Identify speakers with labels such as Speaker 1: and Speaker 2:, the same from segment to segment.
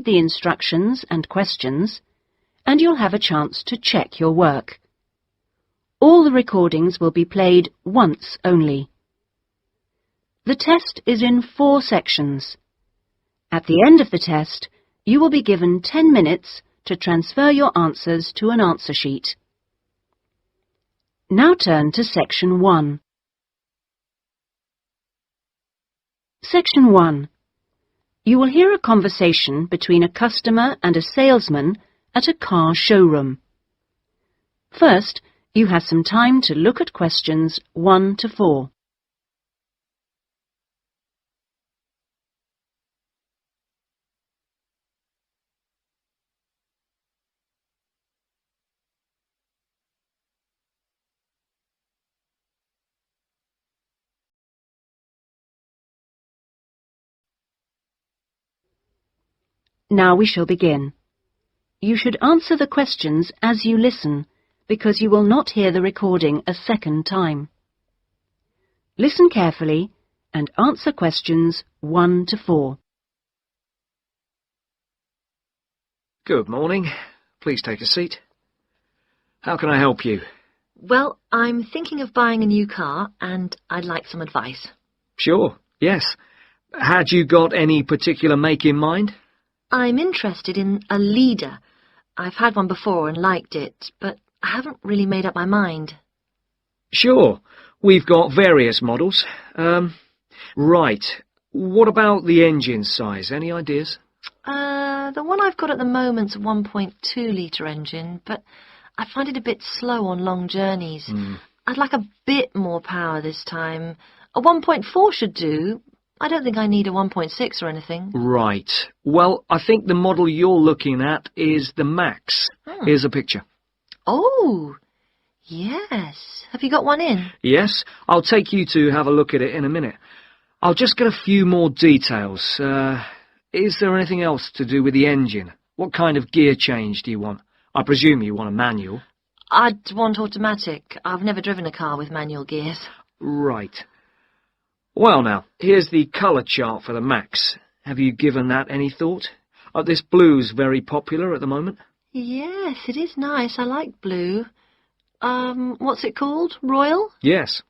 Speaker 1: read the instructions and questions, and you'll have a chance to check your work. All the recordings will be played once only. The test is in 4 sections. At the end of the test, you will be given 10 minutes to transfer your answers to an answer sheet. Now turn to Section 1. Section 1. You will hear a conversation between a customer and a salesman at a car showroom. First, you have some time to look at questions 1 to 4. Now we shall begin. You should answer the questions as you listen, because you will not hear the recording a second time. Listen carefully and answer questions 1 to 4.
Speaker 2: Good morning. Please take a seat. How can I help you?
Speaker 3: Well, I'm thinking of buying a new car, and I'd like some advice.
Speaker 2: Sure, yes. Had you got any particular make in mind?
Speaker 3: I'm interested in a leader. I've had one before and liked it, but I haven't really made up my mind.
Speaker 2: Sure. We've got various models. Right. What about the engine size? Any ideas?
Speaker 3: The one I've got at the moment's a 1.2-litre engine, but I find it a bit slow on long journeys. I'd like a bit more power this time. A 1.4 should do. I don't think I need a 1.6 or anything.
Speaker 2: Right. Well, I think the model you're looking at is the Max. Here's a picture.
Speaker 3: Oh, yes. Have you got one in?
Speaker 2: Yes, I'll take you to have a look at it in a minute. I'll just get a few more details. Is there anything else to do with the engine? What kind of gear change do you want? I presume you want a manual.
Speaker 3: I'd want automatic. I've never driven a car with manual gears.
Speaker 2: Right. Well now, here's the colour chart for the Max. Have you given that any thought? This blue's very popular at the moment.
Speaker 3: Yes, it is nice. I like blue. What's it called? Royal?
Speaker 2: Yes.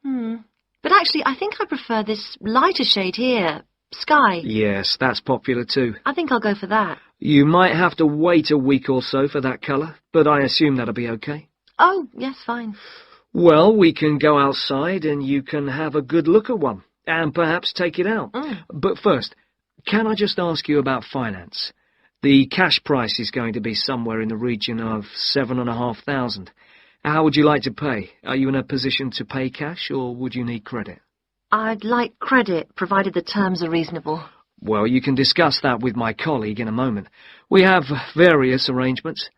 Speaker 3: But actually, I think I prefer this lighter shade here. Sky.
Speaker 2: Yes, that's popular too.
Speaker 3: I think I'll go for that.
Speaker 2: You might have to wait a week or so for that colour, but I assume that'll be okay.
Speaker 3: Oh, yes, fine.
Speaker 2: Well, we can go outside and you can have a good look at one, and perhaps take it out. But first, can I just ask you about finance? The cash price is going to be somewhere in the region of $7,500. How would you like to pay? Are you in a position to pay cash, or would you need credit?
Speaker 3: I'd like credit, provided the terms are reasonable.
Speaker 2: Well, you can discuss that with my colleague in a moment. We have various arrangements.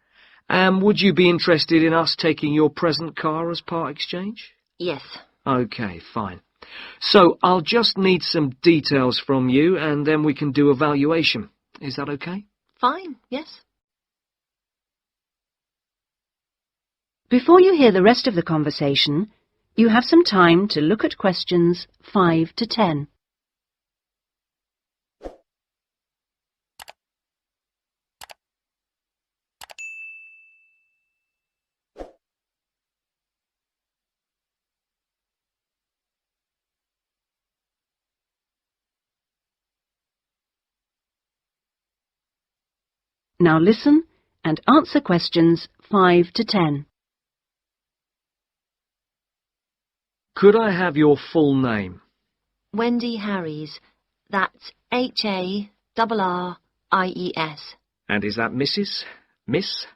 Speaker 2: Would you be interested in us taking your present car as part exchange?
Speaker 3: Yes.
Speaker 2: Okay, fine. So, I'll just need some details from you, and then we can do a valuation. Is that okay?
Speaker 3: Fine, yes.
Speaker 1: Before you hear the rest of the conversation, you have some time to look at questions 5 to 10. Now listen and answer questions 5 to 10.
Speaker 2: Could I have your full name?
Speaker 3: Wendy Harries. That's H-A-R-R-I-E-S.
Speaker 2: And is that Mrs., Miss,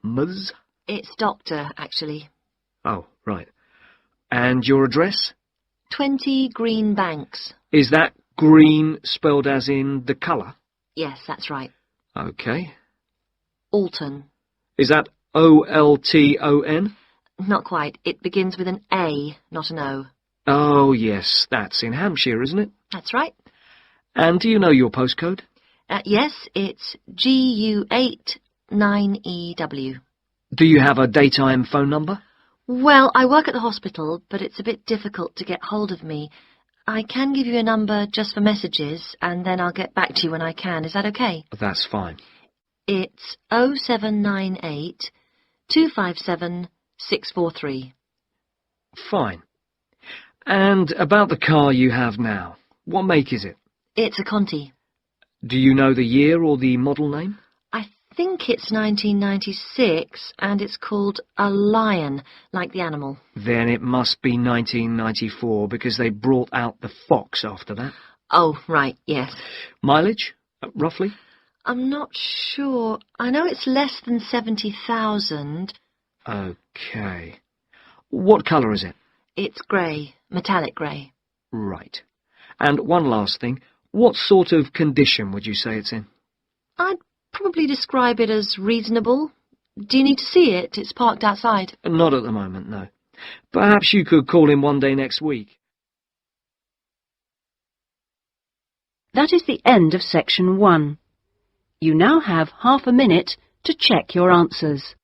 Speaker 2: Ms?
Speaker 3: It's Doctor, actually.
Speaker 2: Oh, right. And your address?
Speaker 3: 20 Green Banks.
Speaker 2: Is that green spelled as in the colour?
Speaker 3: Yes, that's right.
Speaker 2: Okay.
Speaker 3: Alton.
Speaker 2: Is that O-L-T-O-N?
Speaker 3: Not quite. It begins with an A, not an O.
Speaker 2: Oh, yes, that's in Hampshire, isn't it?
Speaker 3: That's right.
Speaker 2: And do you know your postcode?
Speaker 3: Yes, it's GU89EW.
Speaker 2: Do you have a daytime phone number?
Speaker 3: Well, I work at the hospital, but it's a bit difficult to get hold of me. I can give you a number just for messages, and then I'll get back to you when I can. Is that okay?
Speaker 2: That's fine.
Speaker 3: It's 0798 257 643.
Speaker 2: Fine. And about the car you have now, what make is it?
Speaker 3: It's a Conti.
Speaker 2: Do you know the year or the model name?
Speaker 3: I think it's 1996, and it's called a lion, like the animal.
Speaker 2: Then it must be 1994, because they brought out the Fox after that.
Speaker 3: Oh, right, yes.
Speaker 2: Mileage, roughly?
Speaker 3: I'm not sure. I know it's less than 70,000.
Speaker 2: OK. What colour is it?
Speaker 3: It's grey, metallic grey.
Speaker 2: Right. And one last thing. What sort of condition would you say it's in?
Speaker 3: I'd probably describe it as reasonable. Do you need to see it? It's parked outside.
Speaker 2: Not at the moment, no. Perhaps you could call in one day next week.
Speaker 1: That is the end of section 1. You now have half a minute to check your answers.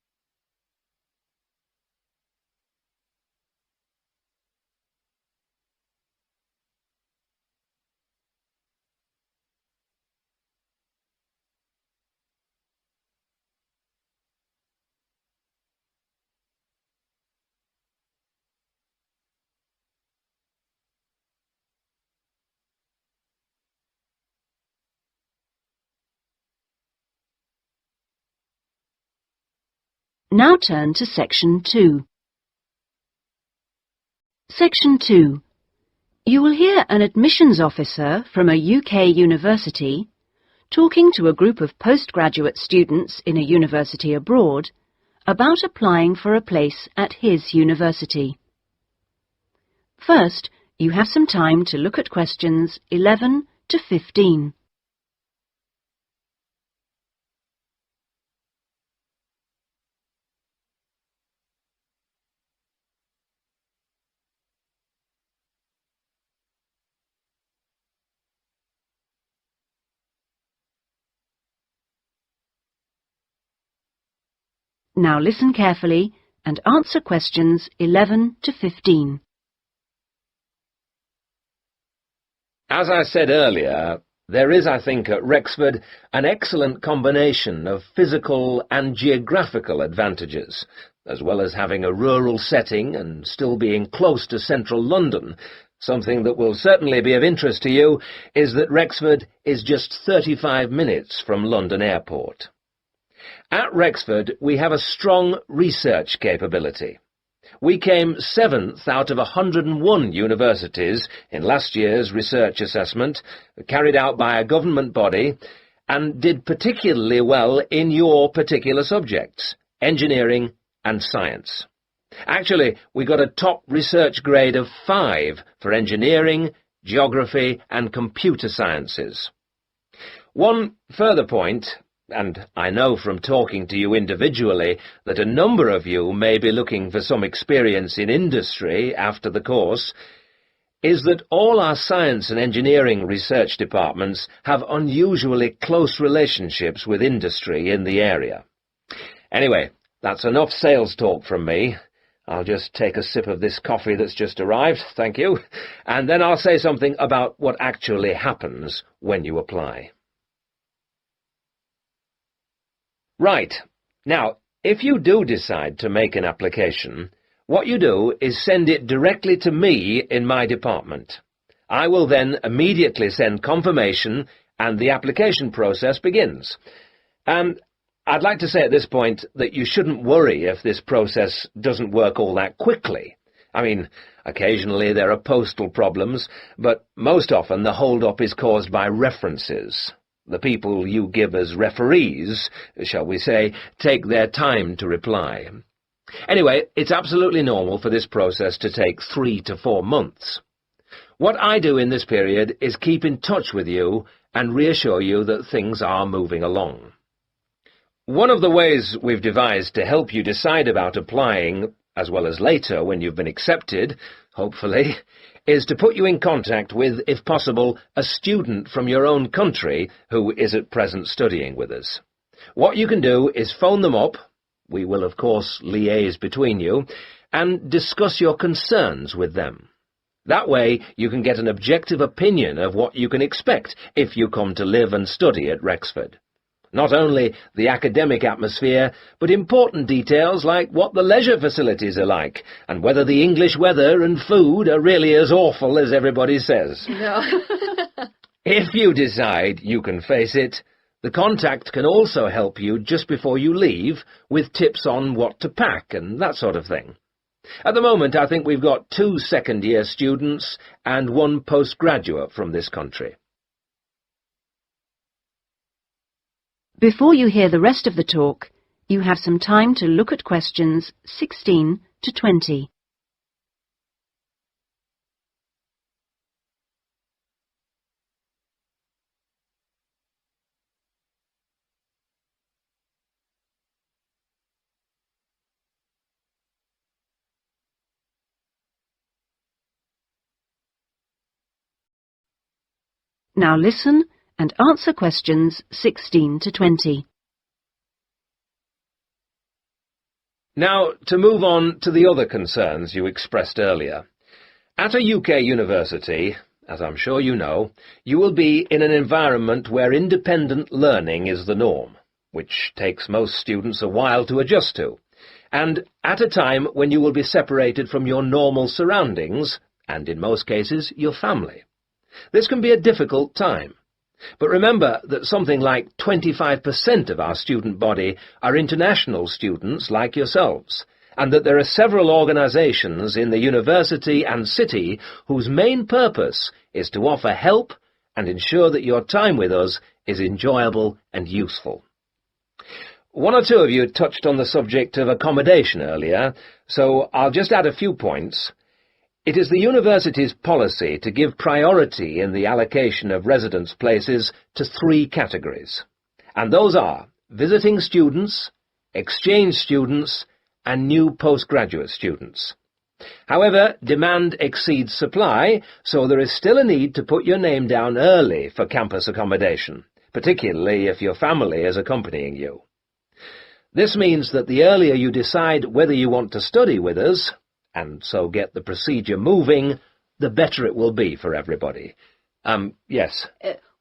Speaker 1: Now turn to section 2. Section 2. You will hear an admissions officer from a UK university talking to a group of postgraduate students in a university abroad about applying for a place at his university. First, you have some time to look at questions 11 to 15. Now listen carefully and answer questions 11 to 15.
Speaker 4: As I said earlier, there is, I think, at Rexford an excellent combination of physical and geographical advantages, as well as having a rural setting and still being close to central London. Something that will certainly be of interest to you is that Rexford is just 35 minutes from London Airport. At Rexford, we have a strong research capability. We came 7th out of 101 universities in last year's research assessment, carried out by a government body, and did particularly well in your particular subjects, engineering and science. Actually, we got a top research grade of 5 for engineering, geography and computer sciences. One further point, and I know from talking to you individually that a number of you may be looking for some experience in industry after the course, is that all our science and engineering research departments have unusually close relationships with industry in the area. Anyway, that's enough sales talk from me. I'll just take a sip of this coffee that's just arrived, thank you, and then I'll say something about what actually happens when you apply. Right. Now, if you do decide to make an application, what you do is send it directly to me in my department. I will then immediately send confirmation and the application process begins. I'd like to say at this point that you shouldn't worry if this process doesn't work all that quickly. I mean, occasionally there are postal problems, but most often the hold-up is caused by references. The people you give as referees, shall we say, take their time to reply. Anyway, it's absolutely normal for this process to take 3 to 4 months. What I do in this period is keep in touch with you and reassure you that things are moving along. One of the ways we've devised to help you decide about applying, as well as later when you've been accepted, hopefully, is to put you in contact with, if possible, a student from your own country who is at present studying with us. What you can do is phone them up, we will of course liaise between you, and discuss your concerns with them. That way you can get an objective opinion of what you can expect if you come to live and study at Rexford. Not only the academic atmosphere, but important details like what the leisure facilities are like, and whether the English weather and food are really as awful as everybody says.
Speaker 3: No.
Speaker 4: If you decide you can face it, the contact can also help you just before you leave with tips on what to pack and that sort of thing. At the moment, I think we've got 2 second-year students and 1 postgraduate from this country.
Speaker 1: Before you hear the rest of the talk, you have some time to look at questions 16 to 20. Now listen and answer questions 16 to 20.
Speaker 4: Now, to move on to the other concerns you expressed earlier. At a UK university, as I'm sure you know, you will be in an environment where independent learning is the norm, which takes most students a while to adjust to, and at a time when you will be separated from your normal surroundings, and in most cases, your family. This can be a difficult time. But remember that something like 25% of our student body are international students like yourselves, and that there are several organisations in the university and city whose main purpose is to offer help and ensure that your time with us is enjoyable and useful. 1 or 2 of you touched on the subject of accommodation earlier, so I'll just add a few points. It is the university's policy to give priority in the allocation of residence places to 3 categories, and those are visiting students, exchange students, and new postgraduate students. However, demand exceeds supply, so there is still a need to put your name down early for campus accommodation, particularly if your family is accompanying you. This means that the earlier you decide whether you want to study with us, and so get the procedure moving, the better it will be for everybody. Yes?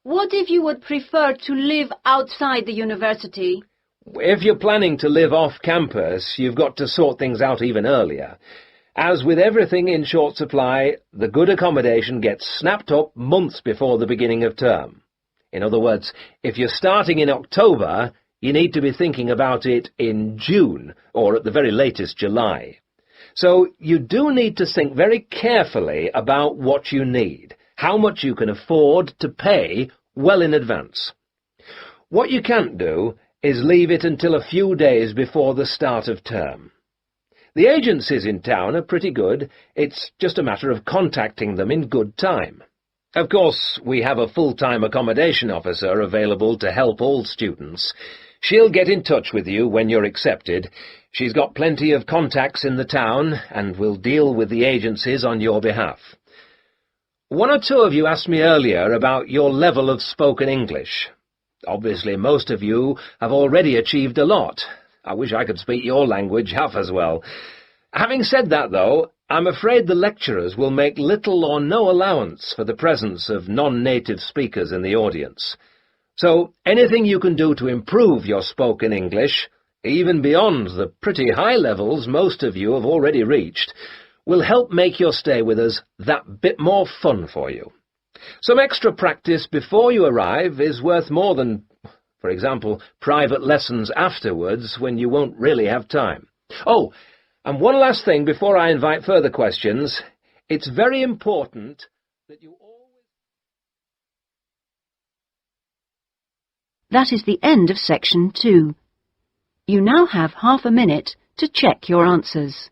Speaker 5: What if you would prefer to live outside the university?
Speaker 4: If you're planning to live off campus, you've got to sort things out even earlier. As with everything in short supply, the good accommodation gets snapped up months before the beginning of term. In other words, if you're starting in October, you need to be thinking about it in June, or at the very latest July. So you do need to think very carefully about what you need, how much you can afford to pay well in advance. What you can't do is leave it until a few days before the start of term. The agencies in town are pretty good. It's just a matter of contacting them in good time. Of course, we have a full-time accommodation officer available to help all students. She'll get in touch with you when you're accepted. She's got plenty of contacts in the town and will deal with the agencies on your behalf. 1 or 2 of you asked me earlier about your level of spoken English. Obviously, most of you have already achieved a lot. I wish I could speak your language half as well. Having said that, though, I'm afraid the lecturers will make little or no allowance for the presence of non-native speakers in the audience. So anything you can do to improve your spoken English, even beyond the pretty high levels most of you have already reached, will help make your stay with us that bit more fun for you. Some extra practice before you arrive is worth more than, for example, private lessons afterwards when you won't really have time. Oh, and one last thing before I invite further questions. It's very important that you always...
Speaker 1: That is the end of section 2. You now have half a minute to check your answers.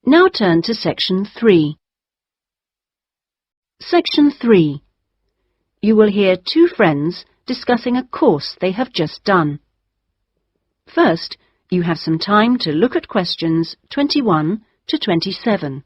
Speaker 1: Now turn to section 3. Section 3. You will hear two friends discussing a course they have just done. First, you have some time to look at questions 21 to 27.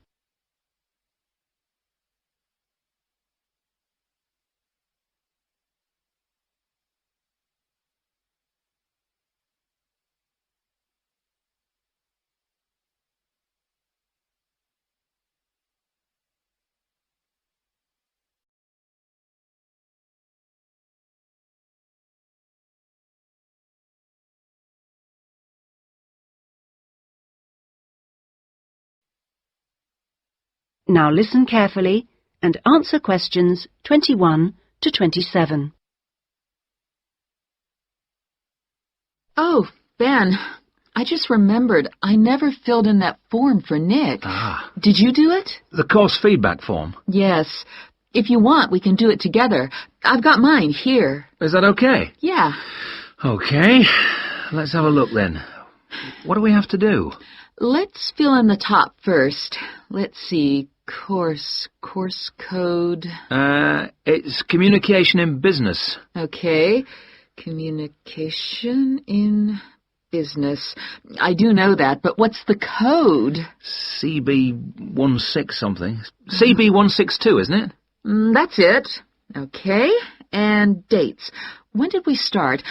Speaker 1: Now listen carefully and answer questions 21 to 27.
Speaker 6: Oh, Ben, I just remembered I never filled in that form for Nick.
Speaker 4: Ah.
Speaker 6: Did you do it?
Speaker 4: The course feedback form.
Speaker 6: Yes. If you want, we can do it together. I've got mine here.
Speaker 4: Is that okay?
Speaker 6: Yeah.
Speaker 4: Okay. Let's have a look then. What do we have to do?
Speaker 6: Let's fill in the top first. Let's see. Course code.
Speaker 4: It's communication in business.
Speaker 6: Okay. Communication in business. I do know that, but what's the code?
Speaker 4: CB16 something. CB162, isn't it?
Speaker 6: That's it. Okay. And dates. When did we start?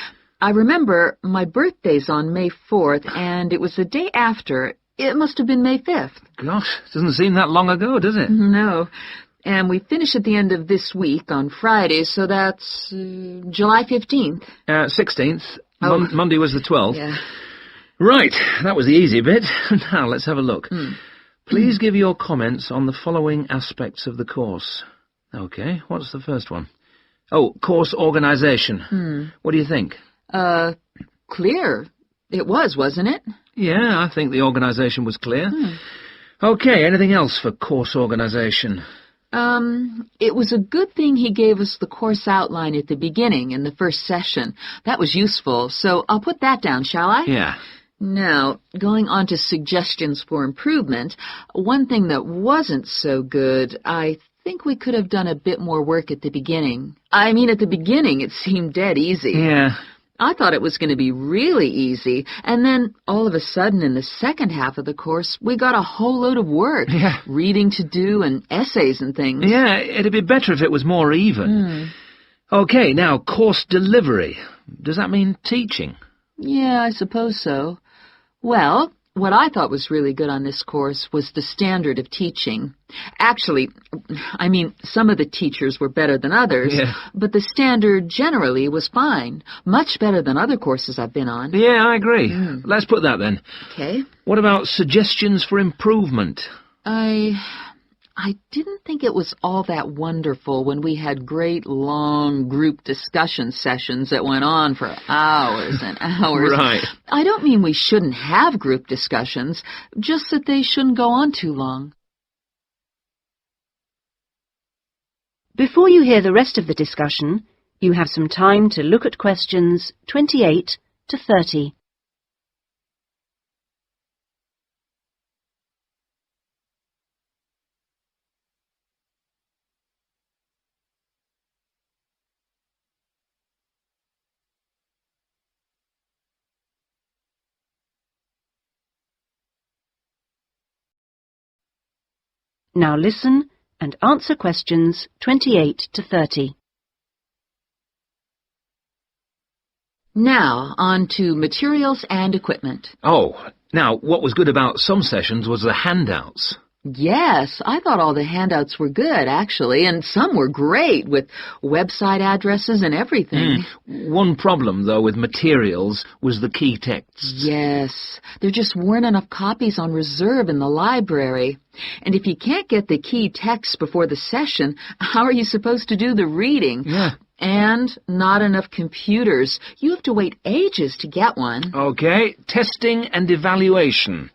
Speaker 6: I remember my birthday's on May 4th, and it was the day after. It must have been May 5th.
Speaker 4: Gosh, doesn't seem that long ago, does it?
Speaker 6: No. And we finish at the end of this week on Friday, so that's July 15th.
Speaker 4: 16th.
Speaker 6: Oh.
Speaker 4: Monday was the 12th.
Speaker 6: Yeah.
Speaker 4: Right, that was the easy bit. Now, let's have a look. Please give your comments on the following aspects of the course. Okay, what's the first one? Oh, course organisation. What do you think?
Speaker 6: Clear. It was, wasn't it?
Speaker 4: Yeah, I think the organisation was clear. Okay, anything else for course organisation?
Speaker 6: It was a good thing he gave us the course outline at the beginning in the first session. That was useful, so I'll put that down, shall I?
Speaker 4: Yeah.
Speaker 6: Now, going on to suggestions for improvement, one thing that wasn't so good, I think we could have done a bit more work at the beginning. I mean, at the beginning it seemed dead easy.
Speaker 4: Yeah.
Speaker 6: I thought it was going to be really easy, and then all of a sudden in the second half of the course, we got a whole load of work.
Speaker 4: Yeah.
Speaker 6: Reading to do and essays and things.
Speaker 4: Yeah, it'd be better if it was more even. Okay, now, course delivery. Does that mean teaching?
Speaker 6: Yeah, I suppose so. Well, what I thought was really good on this course was the standard of teaching. Actually, I mean, some of the teachers were better than others, but the standard generally was fine. Much better than other courses I've been on.
Speaker 4: Yeah, I agree. Let's put that then.
Speaker 6: Okay.
Speaker 4: What about suggestions for improvement?
Speaker 6: I didn't think it was all that wonderful when we had great, long group discussion sessions that went on for hours and hours.
Speaker 4: Right.
Speaker 6: I don't mean we shouldn't have group discussions, just that they shouldn't go on too long.
Speaker 1: Before you hear the rest of the discussion, you have some time to look at questions 28 to 30. Now listen and answer questions 28 to 30.
Speaker 6: Now, on to materials and equipment.
Speaker 4: Oh, now, what was good about some sessions was the handouts.
Speaker 6: Yes, I thought all the handouts were good, actually, and some were great, with website addresses and everything.
Speaker 4: One problem, though, with materials was the key texts.
Speaker 6: Yes, there just weren't enough copies on reserve in the library. And if you can't get the key text before the session, how are you supposed to do the reading?
Speaker 4: Yeah.
Speaker 6: And not enough computers. You have to wait ages to get one.
Speaker 4: Okay, testing and evaluation.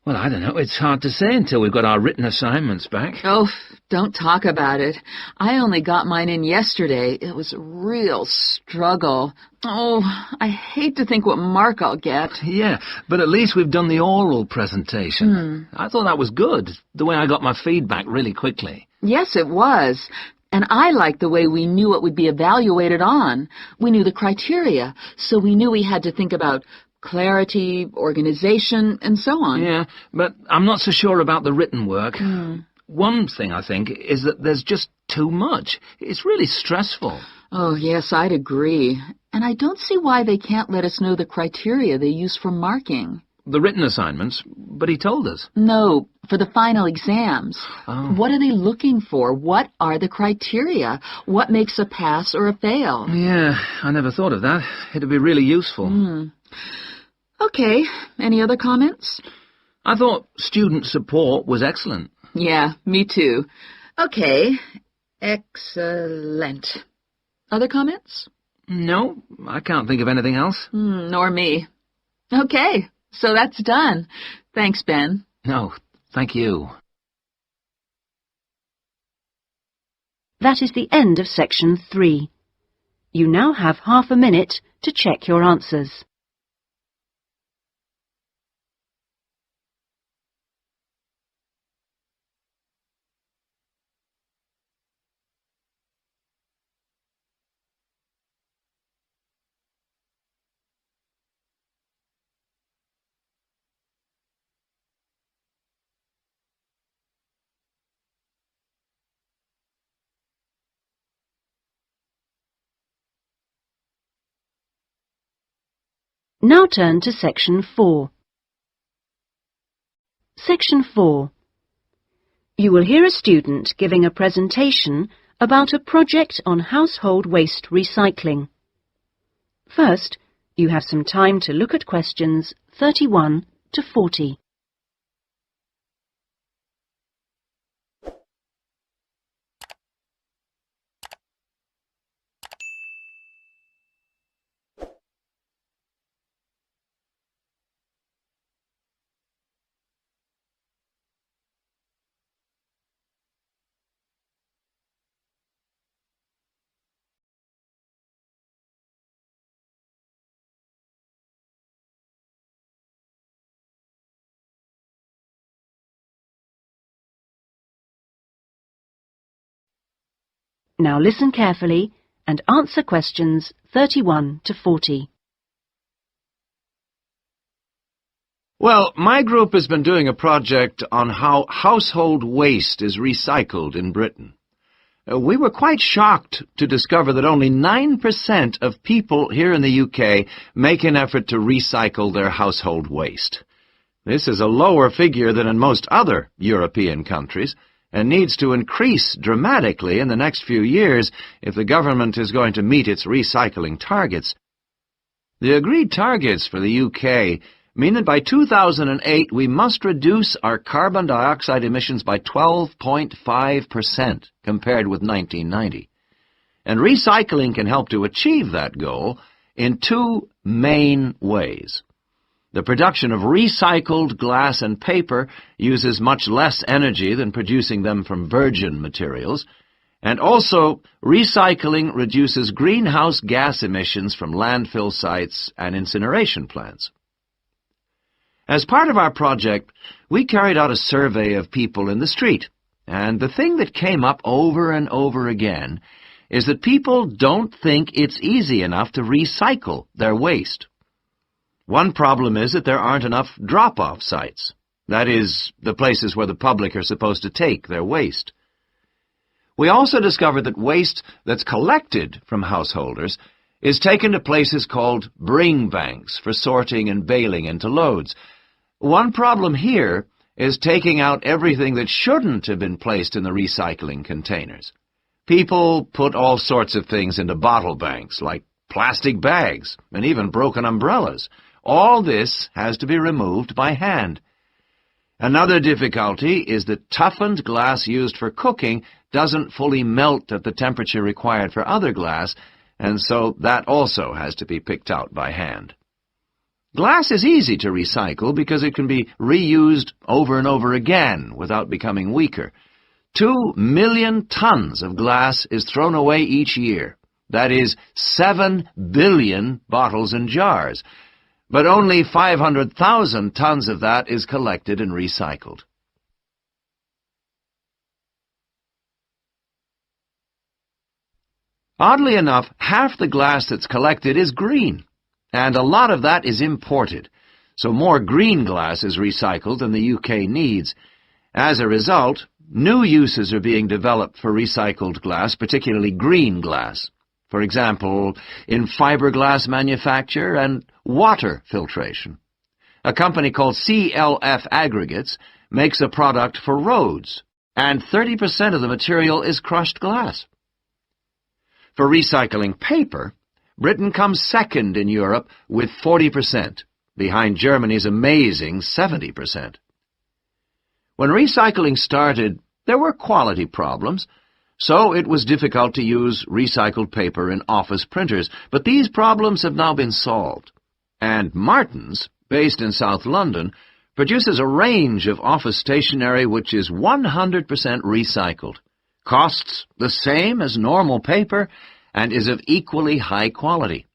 Speaker 4: Well, I don't know. It's hard to say until we've got our written assignments back.
Speaker 6: Oh, don't talk about it. I only got mine in yesterday. It was a real struggle. Oh, I hate to think what mark I'll get.
Speaker 4: Yeah, but at least we've done the oral presentation. I thought that was good, the way I got my feedback really quickly.
Speaker 6: Yes, it was. And I liked the way we knew it would be evaluated on. We knew the criteria, so we knew we had to think about clarity, organization, and so on.
Speaker 2: Yeah, but I'm not so sure about the written work. One thing, I think, is that there's just too much. It's really stressful.
Speaker 6: Oh, yes, I'd agree. And I don't see why they can't let us know the criteria they use for marking.
Speaker 2: The written assignments, but he told us.
Speaker 6: No, for the final exams.
Speaker 2: Oh.
Speaker 6: What are they looking for? What are the criteria? What makes a pass or a fail?
Speaker 2: Yeah, I never thought of that. It'd be really useful.
Speaker 6: Okay, any other comments?
Speaker 2: I thought student support was excellent.
Speaker 6: Yeah, me too. Okay, excellent. Other comments?
Speaker 2: No, I can't think of anything else.
Speaker 6: Nor me. Okay, so that's done. Thanks, Ben.
Speaker 2: No, thank you.
Speaker 1: That is the end of section 3. You now have half a minute to check your answers. Now turn to section 4. Section 4. You will hear a student giving a presentation about a project on household waste recycling. First, you have some time to look at questions 31 to 40. Now listen carefully and answer questions 31 to 40.
Speaker 7: Well, my group has been doing a project on how household waste is recycled in Britain. We were quite shocked to discover that only 9% of people here in the UK make an effort to recycle their household waste. This is a lower figure than in most other European countries, and needs to increase dramatically in the next few years if the government is going to meet its recycling targets. The agreed targets for the UK mean that by 2008 we must reduce our carbon dioxide emissions by 12.5% compared with 1990. And recycling can help to achieve that goal in two main ways. The production of recycled glass and paper uses much less energy than producing them from virgin materials, and also recycling reduces greenhouse gas emissions from landfill sites and incineration plants. As part of our project, we carried out a survey of people in the street, and the thing that came up over and over again is that people don't think it's easy enough to recycle their waste. One problem is that there aren't enough drop-off sites. That is, the places where the public are supposed to take their waste. We also discovered that waste that's collected from householders is taken to places called bring banks for sorting and baling into loads. One problem here is taking out everything that shouldn't have been placed in the recycling containers. People put all sorts of things into bottle banks, like plastic bags and even broken umbrellas. All this has to be removed by hand. Another difficulty is that toughened glass used for cooking doesn't fully melt at the temperature required for other glass, and so that also has to be picked out by hand. Glass is easy to recycle because it can be reused over and over again without becoming weaker. 2 million tons of glass is thrown away each year. That is 7 billion bottles and jars. But only 500,000 tons of that is collected and recycled. Oddly enough, half the glass that's collected is green, and a lot of that is imported, so more green glass is recycled than the UK needs. As a result, new uses are being developed for recycled glass, particularly green glass. For example, in fiberglass manufacture and water filtration. A company called CLF Aggregates makes a product for roads, and 30% of the material is crushed glass. For recycling paper, Britain comes second in Europe with 40%, behind Germany's amazing 70%. When recycling started, there were quality problems, so it was difficult to use recycled paper in office printers, but these problems have now been solved. And Martins, based in South London, produces a range of office stationery which is 100% recycled, costs the same as normal paper, and is of equally high quality.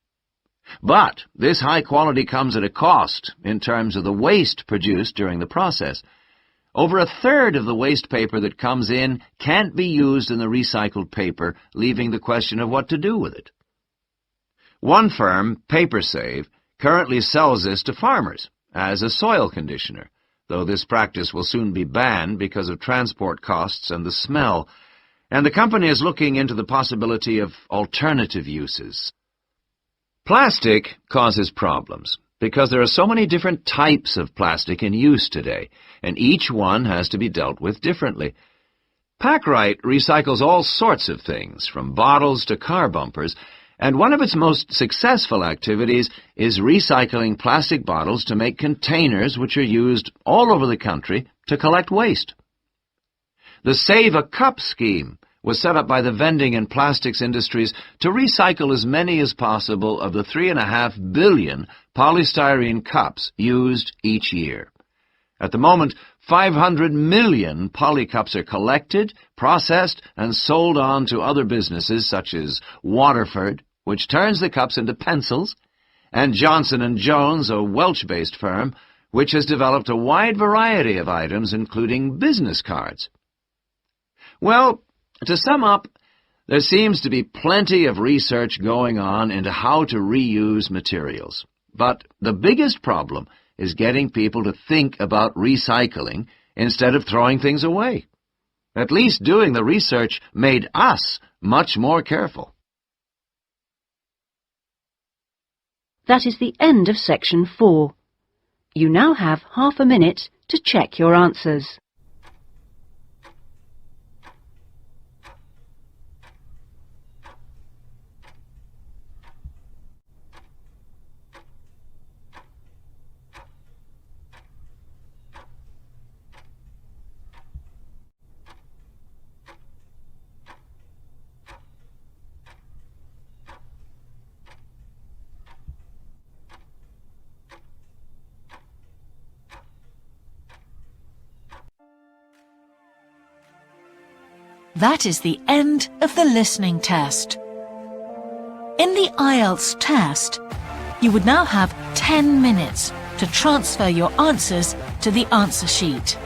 Speaker 7: But this high quality comes at a cost in terms of the waste produced during the process. Over a third of the waste paper that comes in can't be used in the recycled paper, leaving the question of what to do with it. One firm, PaperSave, currently sells this to farmers as a soil conditioner, though this practice will soon be banned because of transport costs and the smell, and the company is looking into the possibility of alternative uses. Plastic causes problems because there are so many different types of plastic in use today, and each one has to be dealt with differently. Packrite recycles all sorts of things, from bottles to car bumpers, and one of its most successful activities is recycling plastic bottles to make containers which are used all over the country to collect waste. The Save a Cup scheme was set up by the vending and plastics industries to recycle as many as possible of the 3.5 billion polystyrene cups used each year. At the moment, 500 million polycups are collected, processed, and sold on to other businesses such as Waterford, which turns the cups into pencils, and Johnson & Jones, a Welsh-based firm, which has developed a wide variety of items, including business cards. Well, to sum up, there seems to be plenty of research going on into how to reuse materials. But the biggest problem is getting people to think about recycling instead of throwing things away. At least doing the research made us much more careful.
Speaker 1: That is the end of section 4. You now have half a minute to check your answers.
Speaker 8: That is the end of the listening test. In the IELTS test, you would now have 10 minutes to transfer your answers to the answer sheet.